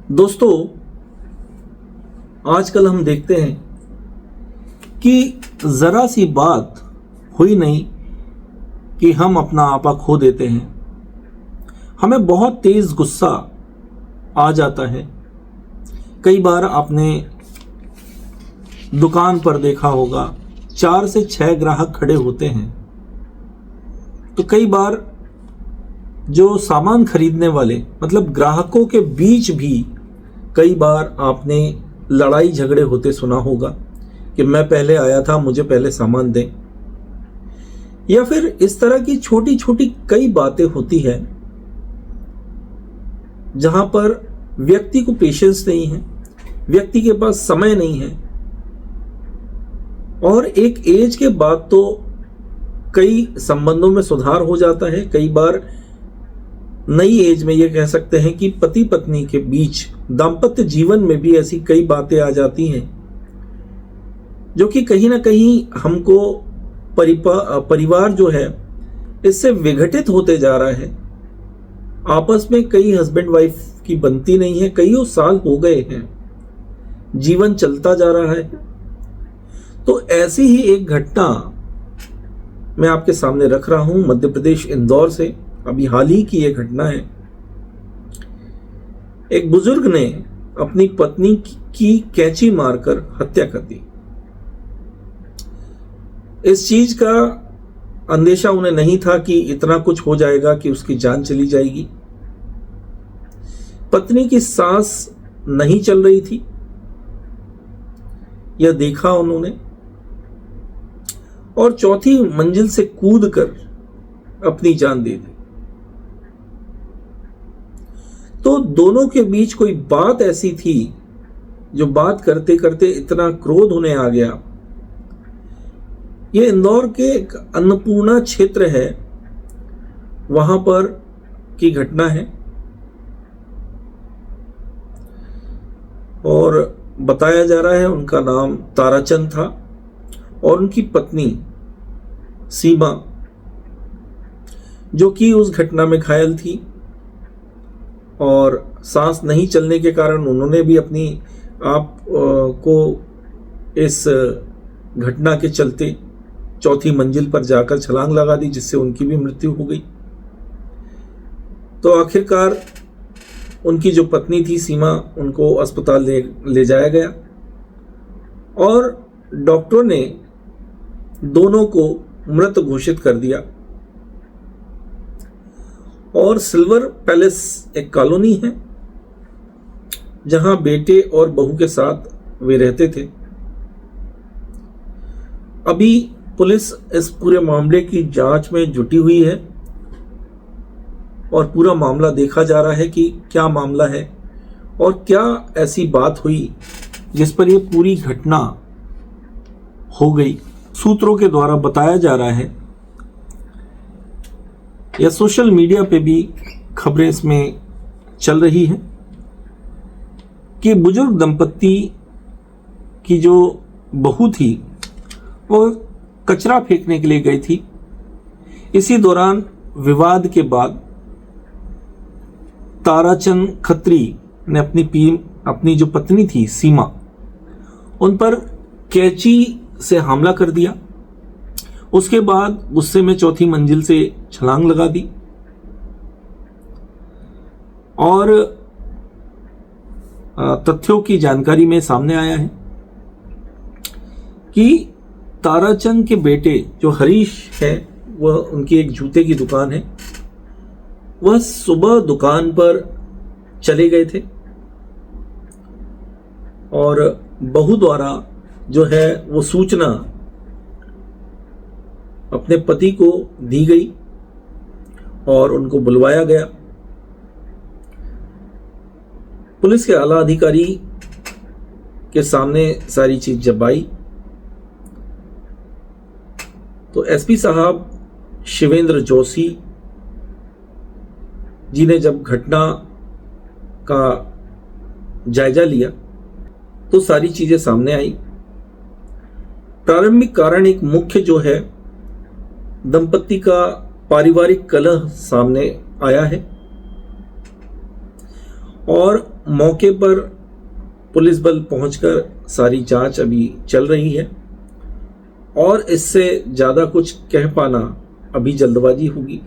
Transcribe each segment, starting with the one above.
दोस्तों, आजकल हम देखते हैं कि जरा सी बात हुई नहीं कि हम अपना आपा खो देते हैं। हमें बहुत तेज गुस्सा आ जाता है। कई बार आपने दुकान पर देखा होगा 4 से 6 ग्राहक खड़े होते हैं, तो कई बार जो सामान खरीदने वाले मतलब ग्राहकों के बीच भी कई बार आपने लड़ाई झगड़े होते सुना होगा कि मैं पहले आया था, मुझे पहले सामान दें। या फिर इस तरह की छोटी छोटी कई बातें होती हैं जहां पर व्यक्ति को पेशेंस नहीं है, व्यक्ति के पास समय नहीं है, और एक एज के बाद तो कई संबंधों में सुधार हो जाता है। कई बार नई एज में ये कह सकते हैं कि पति पत्नी के बीच दाम्पत्य जीवन में भी ऐसी कई बातें आ जाती हैं जो कि कहीं ना कहीं हमको परिवार जो है इससे विघटित होते जा रहा है। आपस में कई हस्बैंड वाइफ की बनती नहीं है, कईयों साल हो गए हैं, जीवन चलता जा रहा है। तो ऐसी ही एक घटना मैं आपके सामने रख रहा हूं, मध्य प्रदेश इंदौर से। अभी हाल ही की ये घटना है। एक बुजुर्ग ने अपनी पत्नी की कैंची मारकर हत्या कर दी। इस चीज का अंदेशा उन्हें नहीं था कि इतना कुछ हो जाएगा कि उसकी जान चली जाएगी। पत्नी की सांस नहीं चल रही थी, यह देखा उन्होंने, और चौथी मंजिल से कूदकर अपनी जान दे दी। तो दोनों के बीच कोई बात ऐसी थी जो बात करते करते इतना क्रोध उन्हें आ गया। ये इंदौर के एक अन्नपूर्णा क्षेत्र है, वहां पर की घटना है। और बताया जा रहा है उनका नाम ताराचंद था और उनकी पत्नी सीमा, जो कि उस घटना में घायल थी और सांस नहीं चलने के कारण उन्होंने भी अपनी आप को इस घटना के चलते चौथी मंजिल पर जाकर छलांग लगा दी, जिससे उनकी भी मृत्यु हो गई। तो आखिरकार उनकी जो पत्नी थी सीमा, उनको अस्पताल ले जाया गया और डॉक्टरों ने दोनों को मृत घोषित कर दिया। और सिल्वर पैलेस एक कॉलोनी है जहां बेटे और बहू के साथ वे रहते थे। अभी पुलिस इस पूरे मामले की जांच में जुटी हुई है और पूरा मामला देखा जा रहा है कि क्या मामला है और क्या ऐसी बात हुई जिस पर यह पूरी घटना हो गई। सूत्रों के द्वारा बताया जा रहा है या सोशल मीडिया पे भी खबरें इसमें चल रही हैं कि बुजुर्ग दंपत्ति की जो बहू थी वो कचरा फेंकने के लिए गई थी। इसी दौरान विवाद के बाद ताराचंद खत्री ने अपनी जो पत्नी थी सीमा, उन पर कैंची से हमला कर दिया। उसके बाद गुस्से में चौथी मंजिल से छलांग लगा दी और तथ्यों की जानकारी में सामने आया है कि ताराचंद के बेटे जो हरीश है, वह उनकी एक जूते की दुकान है, वह सुबह दुकान पर चले गए थे और बहू द्वारा जो है वो सूचना अपने पति को दी गई और उनको बुलवाया गया। पुलिस के आला अधिकारी के सामने सारी चीज जब आई तो एसपी साहब शिवेंद्र जोशी जी ने जब घटना का जायजा लिया तो सारी चीजें सामने आई। प्रारंभिक कारण एक मुख्य जो है दंपत्ति का पारिवारिक कलह सामने आया है और मौके पर पुलिस बल पहुंचकर सारी जांच अभी चल रही है और इससे ज़्यादा कुछ कह पाना अभी जल्दबाजी होगी।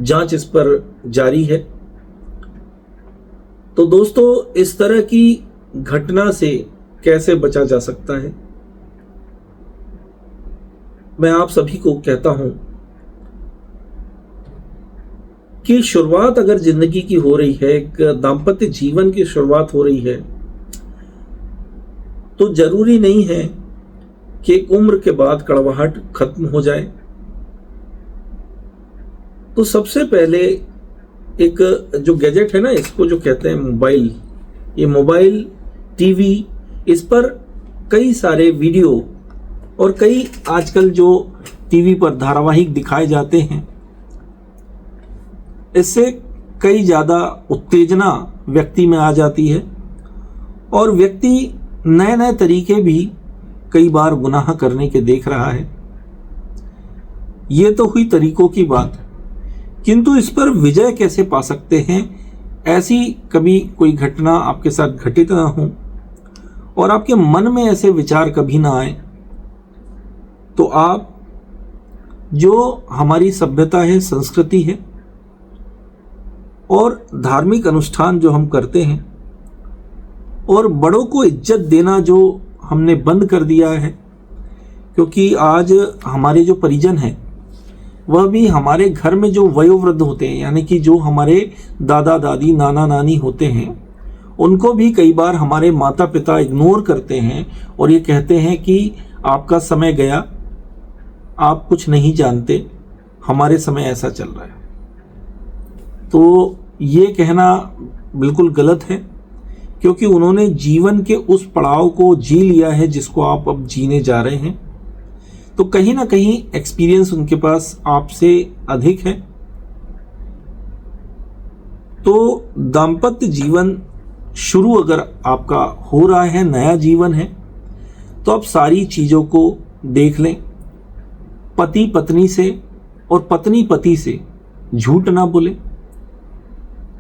जांच इस पर जारी है। तो दोस्तों, इस तरह की घटना से कैसे बचा जा सकता है, मैं आप सभी को कहता हूं कि शुरुआत अगर जिंदगी की हो रही है, एक दाम्पत्य जीवन की शुरुआत हो रही है, तो जरूरी नहीं है कि एक उम्र के बाद कड़वाहट खत्म हो जाए। तो सबसे पहले एक जो गैजेट है ना, इसको जो कहते हैं मोबाइल, ये मोबाइल, टीवी, इस पर कई सारे वीडियो और कई आजकल जो टीवी पर धारावाहिक दिखाए जाते हैं, इससे कई ज़्यादा उत्तेजना व्यक्ति में आ जाती है और व्यक्ति नए नए तरीके भी कई बार गुनाह करने के देख रहा है। ये तो हुई तरीकों की बात, किंतु इस पर विजय कैसे पा सकते हैं, ऐसी कभी कोई घटना आपके साथ घटित ना हो और आपके मन में ऐसे विचार कभी ना आए, तो आप जो हमारी सभ्यता है, संस्कृति है और धार्मिक अनुष्ठान जो हम करते हैं और बड़ों को इज्जत देना जो हमने बंद कर दिया है, क्योंकि आज हमारे जो परिजन हैं वह भी हमारे घर में जो वयोवृद्ध होते हैं, यानी कि जो हमारे दादा दादी, नाना नानी होते हैं, उनको भी कई बार हमारे माता पिता इग्नोर करते हैं और ये कहते हैं कि आपका समय गया, आप कुछ नहीं जानते, हमारे समय ऐसा चल रहा है। तो ये कहना बिल्कुल गलत है, क्योंकि उन्होंने जीवन के उस पड़ाव को जी लिया है जिसको आप अब जीने जा रहे हैं। तो कहीं ना कहीं एक्सपीरियंस उनके पास आपसे अधिक है। तो दाम्पत्य जीवन शुरू अगर आपका हो रहा है, नया जीवन है, तो आप सारी चीज़ों को देख लें। पति पत्नी से और पत्नी पति से झूठ ना बोले।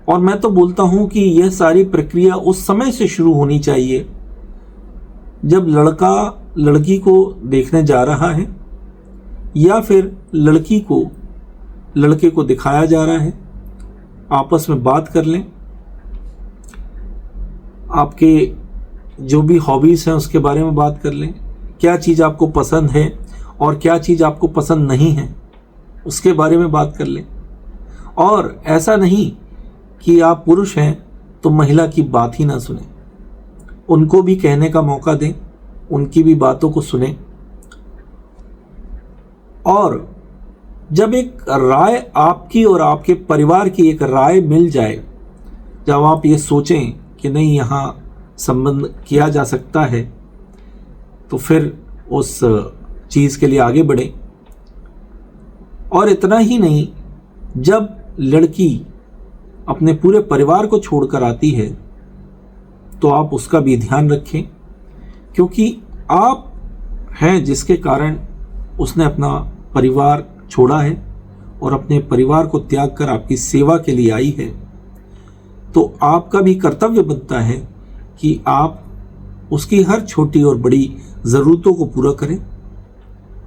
और मैं तो बोलता हूं कि यह सारी प्रक्रिया उस समय से शुरू होनी चाहिए जब लड़का लड़की को देखने जा रहा है या फिर लड़की को लड़के को दिखाया जा रहा है। आपस में बात कर लें, आपके जो भी हॉबीज हैं उसके बारे में बात कर लें, क्या चीज़ आपको पसंद है और क्या चीज़ आपको पसंद नहीं है उसके बारे में बात कर लें। और ऐसा नहीं कि आप पुरुष हैं तो महिला की बात ही ना सुने, उनको भी कहने का मौका दें, उनकी भी बातों को सुने। और जब एक राय आपकी और आपके परिवार की एक राय मिल जाए, जब आप ये सोचें कि नहीं यहाँ संबंध किया जा सकता है, तो फिर उस चीज़ के लिए आगे बढ़ें। और इतना ही नहीं, जब लड़की अपने पूरे परिवार को छोड़कर आती है तो आप उसका भी ध्यान रखें, क्योंकि आप हैं जिसके कारण उसने अपना परिवार छोड़ा है और अपने परिवार को त्याग कर आपकी सेवा के लिए आई है। तो आपका भी कर्तव्य बनता है कि आप उसकी हर छोटी और बड़ी ज़रूरतों को पूरा करें,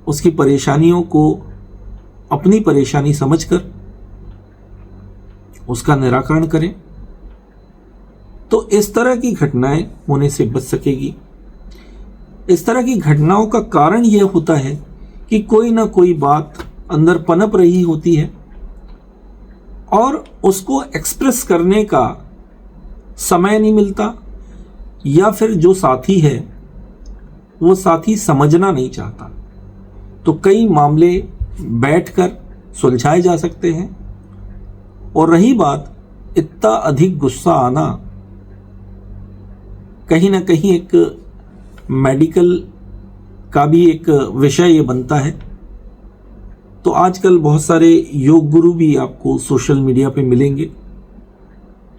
उसकी परेशानियों को अपनी परेशानी समझकर उसका निराकरण करें। तो इस तरह की घटनाएं होने से बच सकेगी। इस तरह की घटनाओं का कारण यह होता है कि कोई ना कोई बात अंदर पनप रही होती है और उसको एक्सप्रेस करने का समय नहीं मिलता, या फिर जो साथी है वो साथी समझना नहीं चाहता। तो कई मामले बैठकर सुलझाए जा सकते हैं। और रही बात इतना अधिक गुस्सा आना, कहीं ना कहीं एक मेडिकल का भी एक विषय ये बनता है। तो आजकल बहुत सारे योग गुरु भी आपको सोशल मीडिया पे मिलेंगे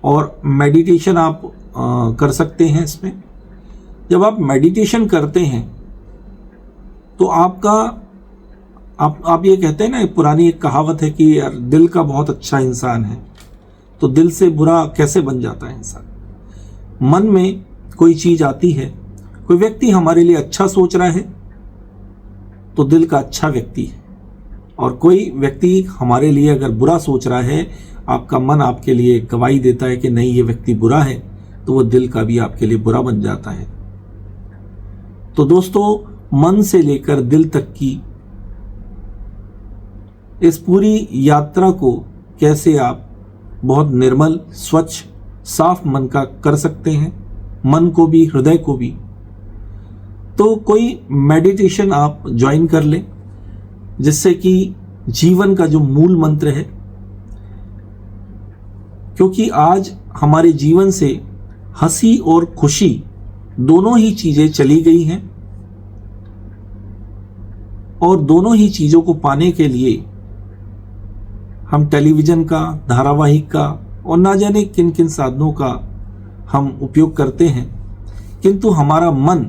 और मेडिटेशन आप कर सकते हैं इसमें। जब आप मेडिटेशन करते हैं तो आपका आप ये कहते हैं ना, पुरानी एक कहावत है कि यार दिल का बहुत अच्छा इंसान है, तो दिल से बुरा कैसे बन जाता है इंसान। मन में कोई चीज आती है, कोई व्यक्ति हमारे लिए अच्छा सोच रहा है तो दिल का अच्छा व्यक्ति है, और कोई व्यक्ति हमारे लिए अगर बुरा सोच रहा है, आपका मन आपके लिए गवाही देता है कि नहीं ये व्यक्ति बुरा है, तो वो दिल का भी आपके लिए बुरा बन जाता है। तो दोस्तों, मन से लेकर दिल तक की इस पूरी यात्रा को कैसे आप बहुत निर्मल, स्वच्छ, साफ मन का कर सकते हैं, मन को भी, हृदय को भी, तो कोई मेडिटेशन आप ज्वाइन कर लें, जिससे कि जीवन का जो मूल मंत्र है, क्योंकि आज हमारे जीवन से हंसी और खुशी दोनों ही चीजें चली गई हैं, और दोनों ही चीजों को पाने के लिए हम टेलीविजन का, धारावाहिक का और ना जाने किन किन साधनों का हम उपयोग करते हैं, किंतु हमारा मन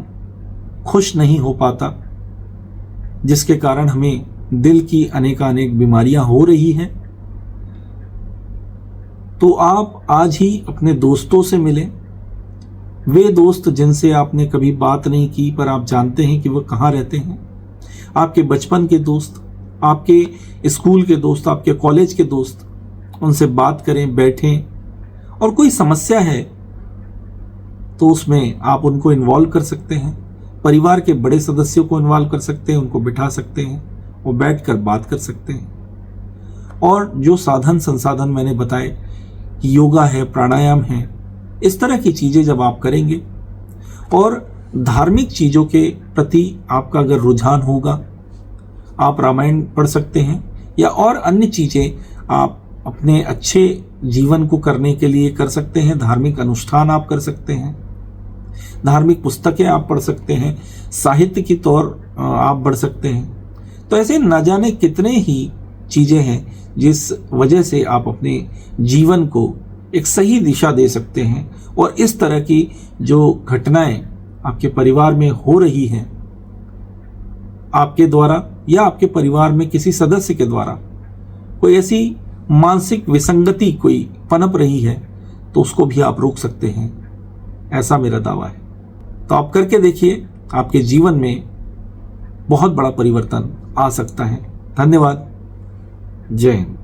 खुश नहीं हो पाता, जिसके कारण हमें दिल की अनेकानेक बीमारियां हो रही हैं। तो आप आज ही अपने दोस्तों से मिलें, वे दोस्त जिनसे आपने कभी बात नहीं की पर आप जानते हैं कि वो कहाँ रहते हैं, आपके बचपन के दोस्त, आपके स्कूल के दोस्त, आपके कॉलेज के दोस्त, उनसे बात करें, बैठें, और कोई समस्या है तो उसमें आप उनको इन्वॉल्व कर सकते हैं, परिवार के बड़े सदस्यों को इन्वॉल्व कर सकते हैं, उनको बिठा सकते हैं और बैठकर बात कर सकते हैं। और जो साधन संसाधन मैंने बताए, योगा है, प्राणायाम है, इस तरह की चीजें जब आप करेंगे और धार्मिक चीजों के प्रति आपका अगर रुझान होगा, आप रामायण पढ़ सकते हैं या और अन्य चीजें आप अपने अच्छे जीवन को करने के लिए कर सकते हैं। धार्मिक अनुष्ठान आप कर सकते हैं, धार्मिक पुस्तकें आप पढ़ सकते हैं, साहित्य की तौर आप बढ़ सकते हैं। तो ऐसे न जाने कितने ही चीजें हैं जिस वजह से आप अपने जीवन को एक सही दिशा दे सकते हैं। और इस तरह की जो घटनाएं आपके परिवार में हो रही हैं, आपके द्वारा या आपके परिवार में किसी सदस्य के द्वारा कोई ऐसी मानसिक विसंगति कोई पनप रही है, तो उसको भी आप रोक सकते हैं, ऐसा मेरा दावा है। तो आप करके देखिए, आपके जीवन में बहुत बड़ा परिवर्तन आ सकता है। धन्यवाद। जय हिंद।